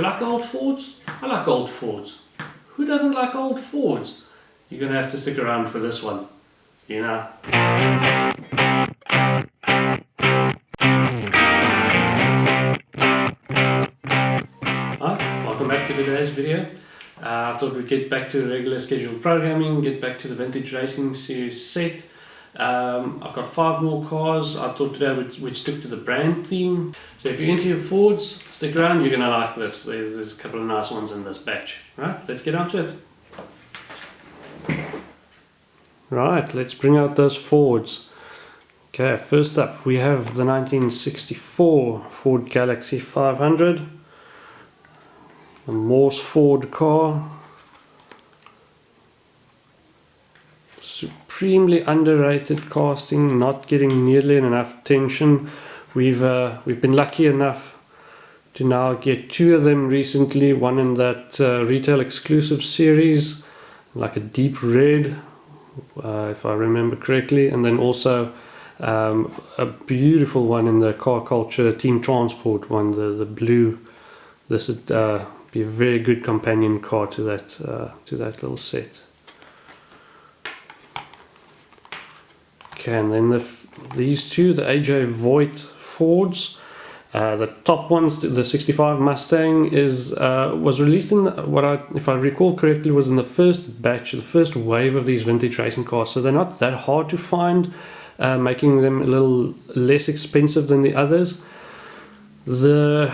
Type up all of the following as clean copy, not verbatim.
you like old Fords? I like old Fords. Who doesn't like old Fords? You're going to have to stick around for this one. You know. Hi, welcome back to today's video. I thought we'd get back to regular scheduled programming, get back to the Vintage Racing Series set. I've got 5 more cars. I thought today we'd stick to the brand theme. So if you're into your Fords, stick around, you're going to like this. There's a couple of nice ones in this batch. Right, let's get on to it. Right, let's bring out those Fords. Okay, first up we have the 1964 Ford Galaxy 500. A Morse Ford car. Supremely underrated casting, not getting nearly enough attention. We've been lucky enough to now get 2 of them recently. One in that retail exclusive series, like a deep red, if I remember correctly, and then also a beautiful one in the car culture team transport one, the blue. This would be a very good companion car to that little set. Okay, and then these two, the AJ Voigt Fords. The top one, the 65 Mustang, was released in if I recall correctly, was in the first batch, the first wave of these vintage racing cars. So they're not that hard to find, making them a little less expensive than the others. The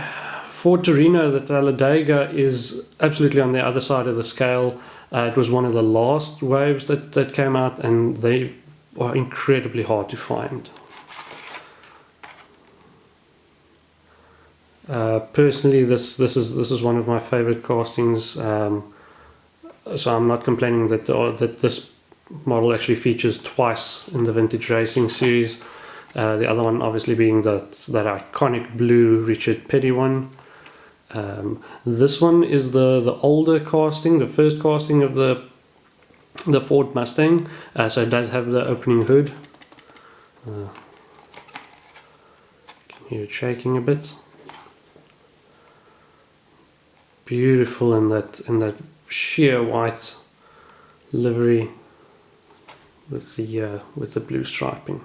Ford Torino, the Talladega, is absolutely on the other side of the scale. It was one of the last waves that came out, and they are incredibly hard to find. Personally, this is one of my favorite castings, so I'm not complaining that this model actually features twice in the Vintage Racing series. The other one obviously being that iconic blue Richard Petty one. This one is the older casting, the first casting of the Ford Mustang, so it does have the opening hood. Can hear it shaking a bit. Beautiful in that sheer white livery with the blue striping.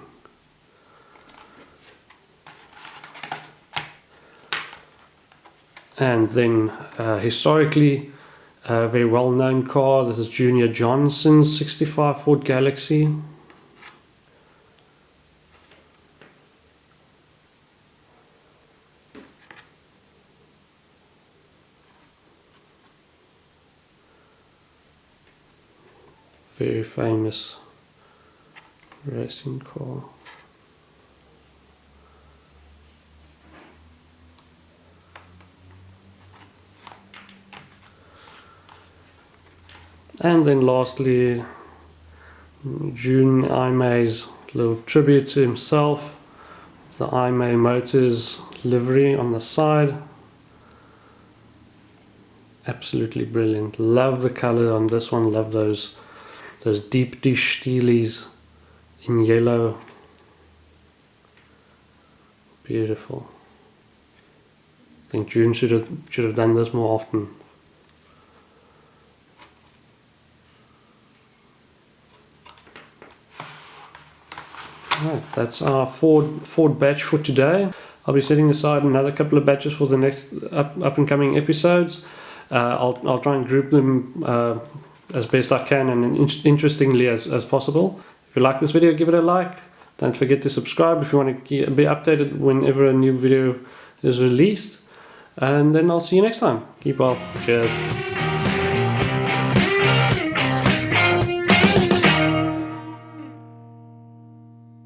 And then historically, a very well-known car. This is Junior Johnson's 65 Ford Galaxy. Very famous racing car. And then lastly, June Imei's little tribute to himself, the Imei Motors livery on the side. Absolutely brilliant. Love the color on this one. Love those deep dish steelies in yellow. Beautiful. I think June should have done this more often. Right, that's our Ford batch for today. I'll be setting aside another couple of batches for the next up and coming episodes. I'll try and group them as best I can and interestingly as possible. If you like this video, give it a like. Don't forget to subscribe if you want to be updated whenever a new video is released. And then I'll see you next time. Keep well. Cheers.